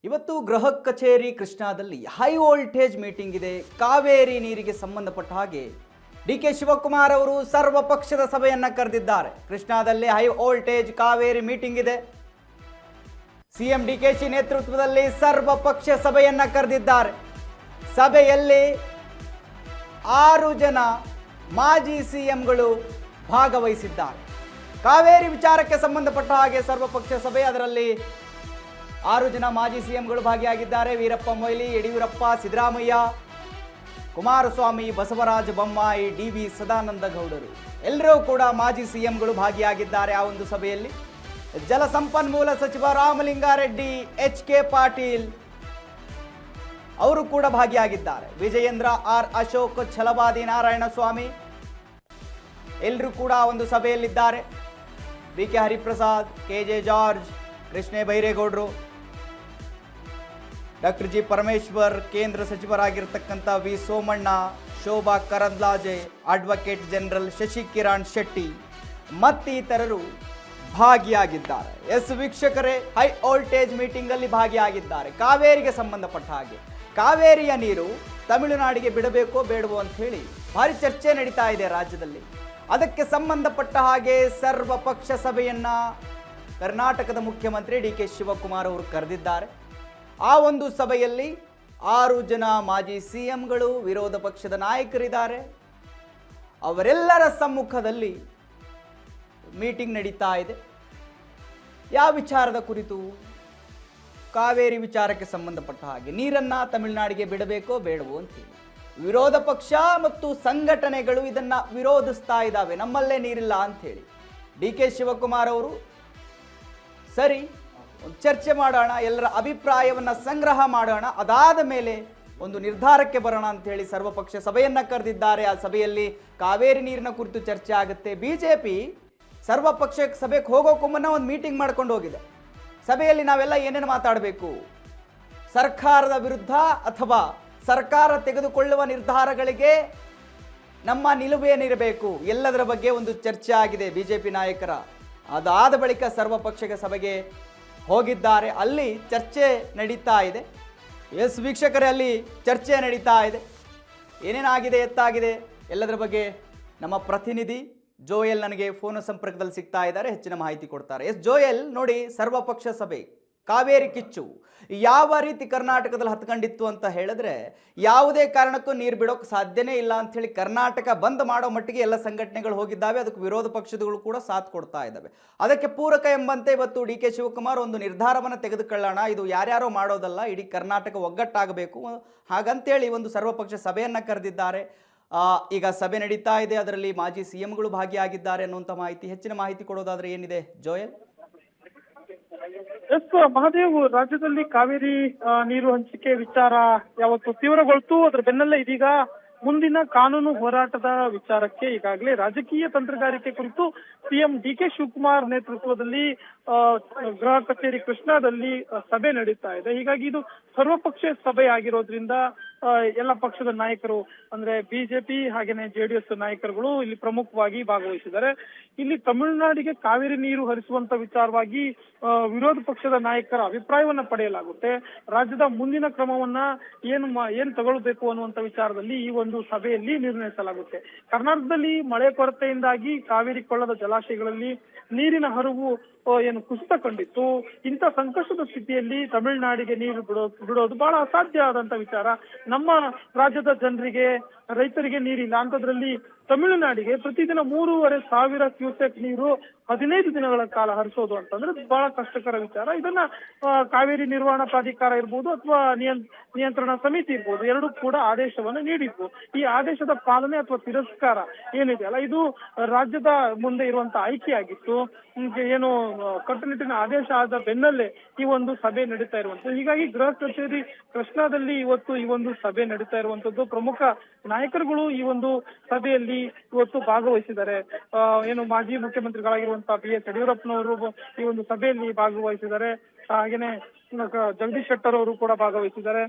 ಇವತ್ತು ಗೃಹ ಕಚೇರಿ ಕೃಷ್ಣಾದಲ್ಲಿ ಹೈ ವೋಲ್ಟೇಜ್ ಮೀಟಿಂಗ್ ಇದೆ. ಕಾವೇರಿ ನೀರಿಗೆ ಸಂಬಂಧಪಟ್ಟ ಹಾಗೆ ಡಿಕೆ ಶಿವಕುಮಾರ್ ಅವರು ಸರ್ವಪಕ್ಷದ ಸಭೆಯನ್ನ ಕರೆದಿದ್ದಾರೆ. ಕೃಷ್ಣಾದಲ್ಲಿ ಹೈ ವೋಲ್ಟೇಜ್ ಕಾವೇರಿ ಮೀಟಿಂಗ್ ಇದೆ. ಸಿಎಂ ಡಿಕೆಶಿ ನೇತೃತ್ವದಲ್ಲಿ ಸರ್ವಪಕ್ಷ ಸಭೆಯನ್ನ ಕರೆದಿದ್ದಾರೆ. ಸಭೆಯಲ್ಲಿ 6 ಜನ ಮಾಜಿ ಸಿಎಂಗಳು ಭಾಗವಹಿಸಿದ್ದಾರೆ. ಕಾವೇರಿ ವಿಚಾರಕ್ಕೆ ಸಂಬಂಧಪಟ್ಟ ಹಾಗೆ ಸರ್ವಪಕ್ಷ ಸಭೆ, ಅದರಲ್ಲಿ 6 ಜನ ಮಾಜಿ ಸಿಎಂಗಳು ಭಾಗಿಯಾಗಿದ್ದಾರೆ. ವೀರಪ್ಪ ಮೊಯ್ಲಿ, ಯಡಿಯೂರಪ್ಪ, ಸಿದ್ದರಾಮಯ್ಯ, ಕುಮಾರಸ್ವಾಮಿ, ಬಸವರಾಜ ಬೊಮ್ಮಾಯಿ, ಡಿ.ವಿ. ಸದಾನಂದ ಗೌಡರು ಎಲ್ಲರೂ ಕೂಡ ಮಾಜಿ ಸಿಎಂಗಳು ಭಾಗಿಯಾಗಿದ್ದಾರೆ. ಆ ಒಂದು ಸಭೆಯಲ್ಲಿ ಜಲಸಂಪನ್ಮೂಲ ಸಚಿವ ರಾಮಲಿಂಗಾರೆಡ್ಡಿ, ಎಚ್.ಕೆ. ಪಾಟೀಲ್ ಅವರು ಕೂಡ ಭಾಗಿಯಾಗಿದ್ದಾರೆ. ವಿಜಯೇಂದ್ರ, ಆರ್. ಅಶೋಕ್, ಛಲವಾದಿ ನಾರಾಯಣಸ್ವಾಮಿ ಎಲ್ಲರೂ ಕೂಡ ಒಂದು ಸಭೆಯಲ್ಲಿದ್ದಾರೆ. B K. Hariprasad, K J. George, Krishna ಬೈರೇಗೌಡರು, ಡಾಕ್ಟರ್ ಜಿ. ಪರಮೇಶ್ವರ್, ಕೇಂದ್ರ ಸಚಿವರಾಗಿರ್ತಕ್ಕಂಥ V. Somanna, Shobha Karandlaje, advocate general Shashikiran Shetty ಮತ್ತಿತರರು ಭಾಗಿಯಾಗಿದ್ದಾರೆ. ಎಸ್ ವೀಕ್ಷಕರೇ, ಹೈ ವೋಲ್ಟೇಜ್ ಮೀಟಿಂಗ್ ಅಲ್ಲಿ ಭಾಗಿಯಾಗಿದ್ದಾರೆ. ಕಾವೇರಿಗೆ ಸಂಬಂಧಪಟ್ಟ ಹಾಗೆ ಕಾವೇರಿಯ ನೀರು ತಮಿಳುನಾಡಿಗೆ ಬಿಡಬೇಕೋ ಬೇಡವೋ ಅಂತ ಹೇಳಿ ಭಾರಿ ಚರ್ಚೆ ನಡೀತಾ ಇದೆ ರಾಜ್ಯದಲ್ಲಿ. ಅದಕ್ಕೆ ಸಂಬಂಧಪಟ್ಟ ಹಾಗೆ ಸರ್ವಪಕ್ಷ ಸಭೆಯನ್ನ ಕರ್ನಾಟಕದ ಮುಖ್ಯಮಂತ್ರಿ ಡಿ.ಕೆ. ಶಿವಕುಮಾರ್ ಅವರು ಕರೆದಿದ್ದಾರೆ. ಆ ಒಂದು ಸಭೆಯಲ್ಲಿ 6 ಜನ ಮಾಜಿ ಸಿಎಂಗಳು, ವಿರೋಧ ಪಕ್ಷದ ನಾಯಕರಿದ್ದಾರೆ. ಅವರೆಲ್ಲರ ಸಮ್ಮುಖದಲ್ಲಿ ಮೀಟಿಂಗ್ ನಡೀತಾ ಇದೆ. ಯಾವ ವಿಚಾರದ ಕುರಿತು? ಕಾವೇರಿ ವಿಚಾರಕ್ಕೆ ಸಂಬಂಧಪಟ್ಟ ಹಾಗೆ ನೀರನ್ನ ತಮಿಳುನಾಡಿಗೆ ಬಿಡಬೇಕೋ ಬೇಡವೋ ಅಂತೇಳಿ ವಿರೋಧ ಪಕ್ಷ ಮತ್ತು ಸಂಘಟನೆಗಳು ಇದನ್ನ ವಿರೋಧಿಸ್ತಾ ಇದ್ದಾವೆ. ನಮ್ಮಲ್ಲೇ ನೀರಿಲ್ಲ ಅಂಥೇಳಿ ಡಿ.ಕೆ. ಶಿವಕುಮಾರ್ ಅವರು ಸರಿ ಒಂದು ಚರ್ಚೆ ಮಾಡೋಣ, ಎಲ್ಲರ ಅಭಿಪ್ರಾಯವನ್ನು ಸಂಗ್ರಹ ಮಾಡೋಣ, ಅದಾದ ಮೇಲೆ ಒಂದು ನಿರ್ಧಾರಕ್ಕೆ ಬರೋಣ ಅಂತ ಹೇಳಿ ಸರ್ವಪಕ್ಷ ಸಭೆಯನ್ನ ಕರೆದಿದ್ದಾರೆ. ಆ ಸಭೆಯಲ್ಲಿ ಕಾವೇರಿ ನೀರಿನ ಕುರಿತು ಚರ್ಚೆ ಆಗುತ್ತೆ. ಬಿಜೆಪಿ ಸರ್ವಪಕ್ಷ ಸಭೆಗೆ ಹೋಗೋಕ್ಕೂ ಮುನ್ನ ಒಂದು ಮೀಟಿಂಗ್ ಮಾಡ್ಕೊಂಡು ಹೋಗಿದೆ. ಸಭೆಯಲ್ಲಿ ನಾವೆಲ್ಲ ಏನೇನು ಮಾತಾಡಬೇಕು, ಸರ್ಕಾರದ ವಿರುದ್ಧ ಅಥವಾ ಸರ್ಕಾರ ತೆಗೆದುಕೊಳ್ಳುವ ನಿರ್ಧಾರಗಳಿಗೆ ನಮ್ಮ ನಿಲುವೇನಿರಬೇಕು, ಎಲ್ಲದರ ಬಗ್ಗೆ ಒಂದು ಚರ್ಚೆ ಆಗಿದೆ ಬಿಜೆಪಿ ನಾಯಕರ. ಅದಾದ ಬಳಿಕ ಸರ್ವಪಕ್ಷ ಸಭೆಗೆ ಹೋಗಿದ್ದಾರೆ. ಅಲ್ಲಿ ಚರ್ಚೆ ನಡೀತಾ ಇದೆ. ಎಸ್ ವೀಕ್ಷಕರೇ, ಅಲ್ಲಿ ಚರ್ಚೆ ನಡೀತಾ ಇದೆ. ಏನೇನಾಗಿದೆ, ಎತ್ತಾಗಿದೆ, ಎಲ್ಲದರ ಬಗ್ಗೆ ನಮ್ಮ ಪ್ರತಿನಿಧಿ ಜೋಯಲ್ ನನಗೆ ಫೋನ್ ಸಂಪರ್ಕದಲ್ಲಿ ಸಿಗ್ತಾ ಇದ್ದಾರೆ, ಹೆಚ್ಚಿನ ಮಾಹಿತಿ ಕೊಡ್ತಾರೆ. ಎಸ್ ಜೋಯಲ್, ನೋಡಿ, ಸರ್ವಪಕ್ಷ ಸಭೆ, ಕಾವೇರಿ ಕಿಚ್ಚು ಯಾವ ರೀತಿ ಕರ್ನಾಟಕದಲ್ಲಿ ಹತ್ಕೊಂಡಿತ್ತು ಅಂತ ಹೇಳಿದ್ರೆ ಯಾವುದೇ ಕಾರಣಕ್ಕೂ ನೀರು ಬಿಡೋಕೆ ಸಾಧ್ಯನೇ ಇಲ್ಲ ಅಂಥೇಳಿ ಕರ್ನಾಟಕ ಬಂದ್ ಮಾಡೋ ಮಟ್ಟಿಗೆ ಎಲ್ಲ ಸಂಘಟನೆಗಳು ಹೋಗಿದ್ದಾವೆ. ಅದಕ್ಕೆ ವಿರೋಧ ಪಕ್ಷಗಳು ಕೂಡ ಸಾಥ್ ಕೊಡ್ತಾ ಇದ್ದಾವೆ. ಅದಕ್ಕೆ ಪೂರಕ ಎಂಬಂತೆ ಇವತ್ತು ಡಿ.ಕೆ. ಶಿವಕುಮಾರ್ ಒಂದು ನಿರ್ಧಾರವನ್ನು ತೆಗೆದುಕೊಳ್ಳೋಣ, ಇದು ಯಾರ್ಯಾರೋ ಮಾಡೋದಲ್ಲ, ಇಡೀ ಕರ್ನಾಟಕ ಒಗ್ಗಟ್ಟಾಗಬೇಕು, ಹಾಗಂತೇಳಿ ಒಂದು ಸರ್ವಪಕ್ಷ ಸಭೆಯನ್ನು ಕರೆದಿದ್ದಾರೆ. ಈಗ ಸಭೆ ನಡೀತಾ ಇದೆ. ಅದರಲ್ಲಿ ಮಾಜಿ ಸಿಎಂಗಳು ಭಾಗಿಯಾಗಿದ್ದಾರೆ ಅನ್ನುವಂಥ ಮಾಹಿತಿ. ಹೆಚ್ಚಿನ ಮಾಹಿತಿ ಕೊಡೋದಾದ್ರೆ ಏನಿದೆ ಜೋಯಲ್? ಎಸ್ ಮಹಾದೇವ್, ರಾಜ್ಯದಲ್ಲಿ ಕಾವೇರಿ ನೀರು ಹಂಚಿಕೆ ವಿಚಾರ ಯಾವತ್ತು ತೀವ್ರಗೊಳ್ತು, ಅದರ ಬೆನ್ನಲ್ಲೇ ಇದೀಗ ಮುಂದಿನ ಕಾನೂನು ಹೋರಾಟದ ವಿಚಾರಕ್ಕೆ ಈಗಾಗಲೇ ರಾಜಕೀಯ ತಂತ್ರಗಾರಿಕೆ ಕುರಿತು ಸಿಎಂ ಡಿ.ಕೆ. ಶಿವಕುಮಾರ್ ನೇತೃತ್ವದಲ್ಲಿ ಗೃಹ ಕಚೇರಿ ಕೃಷ್ಣಾದಲ್ಲಿ ಸಭೆ ನಡೀತಾ ಇದೆ. ಹೀಗಾಗಿ ಇದು ಸರ್ವಪಕ್ಷ ಸಭೆ ಆಗಿರೋದ್ರಿಂದ ಎಲ್ಲ ಪಕ್ಷದ ನಾಯಕರು ಅಂದ್ರೆ ಬಿಜೆಪಿ ಹಾಗೇನೆ ಜೆಡಿಎಸ್ ನಾಯಕರುಗಳು ಇಲ್ಲಿ ಪ್ರಮುಖವಾಗಿ ಭಾಗವಹಿಸಿದ್ದಾರೆ. ಇಲ್ಲಿ ತಮಿಳುನಾಡಿಗೆ ಕಾವೇರಿ ನೀರು ಹರಿಸುವಂತ ವಿಚಾರವಾಗಿ ವಿರೋಧ ಪಕ್ಷದ ನಾಯಕರ ಅಭಿಪ್ರಾಯವನ್ನ ಪಡೆಯಲಾಗುತ್ತೆ. ರಾಜ್ಯದ ಮುಂದಿನ ಕ್ರಮವನ್ನ ಏನ್ ತಗೊಳ್ಬೇಕು ಅನ್ನುವಂತ ವಿಚಾರದಲ್ಲಿ ಈ ಒಂದು ಸಭೆಯಲ್ಲಿ ನಿರ್ಣಯಿಸಲಾಗುತ್ತೆ. ಕರ್ನಾಟಕದಲ್ಲಿ ಮಳೆ ಕೊರತೆಯಿಂದಾಗಿ ಕಾವೇರಿ ಕೊಳ್ಳದ ಜಲಾಶಯಗಳಲ್ಲಿ ನೀರಿನ ಹರಿವು ಏನು ಕುಸಿತ ಕಂಡಿತ್ತು. ಇಂಥ ಸಂಕಷ್ಟದ ಸ್ಥಿತಿಯಲ್ಲಿ ತಮಿಳುನಾಡಿಗೆ ನೀರು ಬಿಡೋದು ಬಹಳ ಅಸಾಧ್ಯ ಆದಂತ ವಿಚಾರ. ನಮ್ಮ ರಾಜ್ಯದ ಜನರಿಗೆ, ರೈತರಿಗೆ ನೀರಿಲ್ಲ ಅಂತದ್ರಲ್ಲಿ ತಮಿಳುನಾಡಿಗೆ ಪ್ರತಿದಿನ 3,500 ಕ್ಯೂಸೆಕ್ ನೀರು 15 ದಿನಗಳ ಕಾಲ ಹರಿಸೋದು ಅಂತಂದ್ರೆ ಬಹಳ ಕಷ್ಟಕರ ವಿಚಾರ. ಇದನ್ನ ಕಾವೇರಿ ನಿರ್ವಹಣಾ ಪ್ರಾಧಿಕಾರ ಇರ್ಬೋದು ಅಥವಾ ನಿಯಂತ್ರಣ ಸಮಿತಿ ಇರ್ಬೋದು, ಎರಡೂ ಕೂಡ ಆದೇಶವನ್ನು ನೀಡಿದ್ವು. ಈ ಆದೇಶದ ಪಾಲನೆ ಅಥವಾ ತಿರಸ್ಕಾರ ಏನಿದೆಯಲ್ಲ, ಇದು ರಾಜ್ಯದ ಮುಂದೆ ಇರುವಂತ ಆಯ್ಕೆಯಾಗಿತ್ತು. ಏನು ಕಟ್ಟುನಿಟ್ಟಿನ ಆದೇಶ ಆದ ಬೆನ್ನಲ್ಲೇ ಈ ಒಂದು ಸಭೆ ನಡೀತಾ ಇರುವಂತದ್ದು. ಹೀಗಾಗಿ ಗೃಹ ಕಚೇರಿ ಕೃಷ್ಣಾದಲ್ಲಿ ಇವತ್ತು ಈ ಒಂದು ಸಭೆ ನಡೀತಾ ಇರುವಂತದ್ದು. ಪ್ರಮುಖ ನಾಯಕರುಗಳು ಈ ಒಂದು ಸಭೆಯಲ್ಲಿ ಇವತ್ತು ಭಾಗವಹಿಸಿದ್ದಾರೆ. ಏನು ಮಾಜಿ ಮುಖ್ಯಮಂತ್ರಿಗಳಾಗಿರುವಂತಹ ಬಿ.ಎಸ್. ಯಡಿಯೂರಪ್ಪನವರು ಈ ಒಂದು ಸಭೆಯಲ್ಲಿ ಭಾಗವಹಿಸಿದ್ದಾರೆ. ಹಾಗೇನೆ ಜಗದೀಶ್ ಶೆಟ್ಟರ್ ಅವರು ಕೂಡ ಭಾಗವಹಿಸಿದ್ದಾರೆ.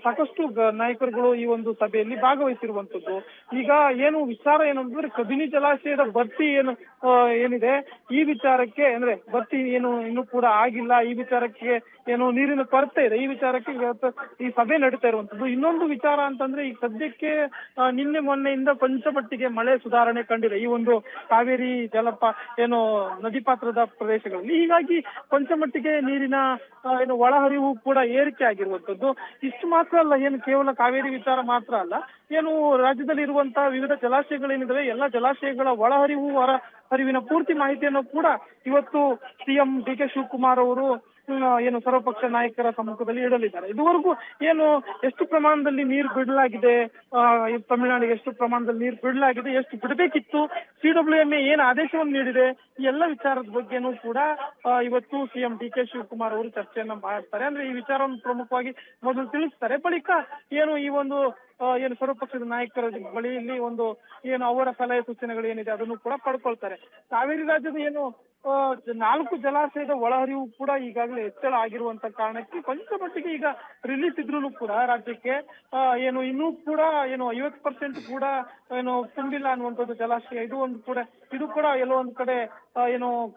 ಸಾಕಷ್ಟು ನಾಯಕರುಗಳು ಈ ಒಂದು ಸಭೆಯಲ್ಲಿ ಭಾಗವಹಿಸಿರುವಂತದ್ದು. ಈಗ ಏನು ವಿಚಾರ ಏನಂದ್ರೆ ಕಬಿನಿ ಜಲಾಶಯದ ಭರ್ತಿ ಏನಿದೆ ಈ ವಿಚಾರಕ್ಕೆ, ಅಂದ್ರೆ ಭರ್ತಿ ಏನು ಇನ್ನೂ ಕೂಡ ಆಗಿಲ್ಲ, ಈ ವಿಚಾರಕ್ಕೆ ಏನು ನೀರಿನ ಕೊರತೆ ಇದೆ, ಈ ವಿಚಾರಕ್ಕೆ ಇವತ್ತು ಈ ಸಭೆ ನಡೀತಾ ಇರುವಂತದ್ದು. ಇನ್ನೊಂದು ವಿಚಾರ ಅಂತಂದ್ರೆ ಈಗ ಸದ್ಯಕ್ಕೆ ನಿನ್ನೆ ಮೊನ್ನೆಯಿಂದ ಕೊಂಚ ಮಟ್ಟಿಗೆ ಮಳೆ ಸುಧಾರಣೆ ಕಂಡಿದೆ ಈ ಒಂದು ಕಾವೇರಿ ನದಿ ಪಾತ್ರದ ಪ್ರದೇಶಗಳಲ್ಲಿ. ಹೀಗಾಗಿ ಕೊಂಚ ಮಟ್ಟಿಗೆ ನೀರಿನ ಒಳಹರಿವು ಕೂಡ ಏರಿಕೆ ಆಗಿರುವಂತದ್ದು. ಇಷ್ಟು ಮಾತ್ರ ಅಲ್ಲ, ಏನು ಕೇವಲ ಕಾವೇರಿ ವಿಚಾರ ಮಾತ್ರ ಅಲ್ಲ, ಏನು ರಾಜ್ಯದಲ್ಲಿ ಇರುವಂತಹ ವಿವಿಧ ಜಲಾಶಯಗಳೇನಿದಾವೆ ಎಲ್ಲ ಜಲಾಶಯಗಳ ಒಳಹರಿವು ಹೊರ ಹರಿವಿನ ಪೂರ್ತಿ ಮಾಹಿತಿಯನ್ನು ಕೂಡ ಇವತ್ತು ಸಿಎಂ ಡಿ.ಕೆ. ಶಿವಕುಮಾರ್ ಅವರು ಸರ್ವಪಕ್ಷ ನಾಯಕರ ಸಮ್ಮುಖದಲ್ಲಿ ಇಡಲಿದ್ದಾರೆ. ಇದುವರೆಗೂ ಎಷ್ಟು ಪ್ರಮಾಣದಲ್ಲಿ ನೀರು ಬಿಡಲಾಗಿದೆ, ತಮಿಳುನಾಡಿಗೆ ಎಷ್ಟು ಪ್ರಮಾಣದಲ್ಲಿ ನೀರು ಬಿಡಲಾಗಿದೆ, ಎಷ್ಟು ಬಿಡಬೇಕಿತ್ತು, CWMA ಏನು ಆದೇಶವನ್ನು ನೀಡಿದೆ, ಈ ಎಲ್ಲ ವಿಚಾರದ ಬಗ್ಗೆನೂ ಕೂಡ ಇವತ್ತು ಸಿಎಂ ಡಿ.ಕೆ. ಶಿವಕುಮಾರ್ ಅವರು ಚರ್ಚೆಯನ್ನ ಮಾಡ್ತಾರೆ. ಅಂದ್ರೆ ಈ ವಿಚಾರವನ್ನು ಪ್ರಮುಖವಾಗಿ ಮೊದಲು ತಿಳಿಸ್ತಾರೆ. ಬಳಿಕ ಈ ಒಂದು ಸರ್ವಪಕ್ಷದ ನಾಯಕರ ಬಳಿಯಲ್ಲಿ ಅವರ ಸಲಹೆ ಸೂಚನೆಗಳು ಏನಿದೆ ಅದನ್ನು ಕೂಡ ಪಡ್ಕೊಳ್ತಾರೆ. ಕಾವೇರಿ ರಾಜ್ಯದ 4 ಜಲಾಶಯದ ಒಳಹರಿವು ಕೂಡ ಈಗಾಗಲೇ ಹೆಚ್ಚಳ ಆಗಿರುವಂತ ಕಾರಣಕ್ಕೆ ಕೊಂಚ ಮಟ್ಟಿಗೆ ಈಗ ರಿಲೀಫ್ ಇದ್ರೂ ಕೂಡ ರಾಜ್ಯಕ್ಕೆ ಇನ್ನೂ ಕೂಡ 50% ಕೂಡ ತುಂಬಿಲ್ಲ ಅನ್ನುವಂಥದ್ದು ಜಲಾಶಯ. ಇದು ಕೂಡ ಎಲ್ಲೋ ಒಂದ್ ಕಡೆ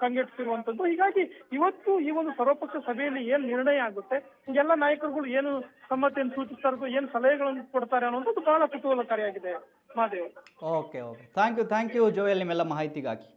ಕಂಗೆಟ್ಟಿರುವಂತದ್ದು. ಹೀಗಾಗಿ ಇವತ್ತು ಈ ಒಂದು ಸರ್ವಪಕ್ಷ ಸಭೆಯಲ್ಲಿ ಏನ್ ನಿರ್ಣಯ ಆಗುತ್ತೆ, ಎಲ್ಲ ನಾಯಕರುಗಳು ಏನು ಸಮ್ಮತಿಯನ್ನು ಸೂಚಿಸ್ತಾರೋ, ಏನ್ ಸಲಹೆಗಳನ್ನು ಕೊಡ್ತಾರೆ ಅನ್ನೋದು ಬಹಳ ಕುತೂಹಲಕಾರಿಯಾಗಿದೆ. Mahadev. Okay thank you Joel ನಿಮ್ಮೆಲ್ಲ ಮಾಹಿತಿಗಾಗಿ.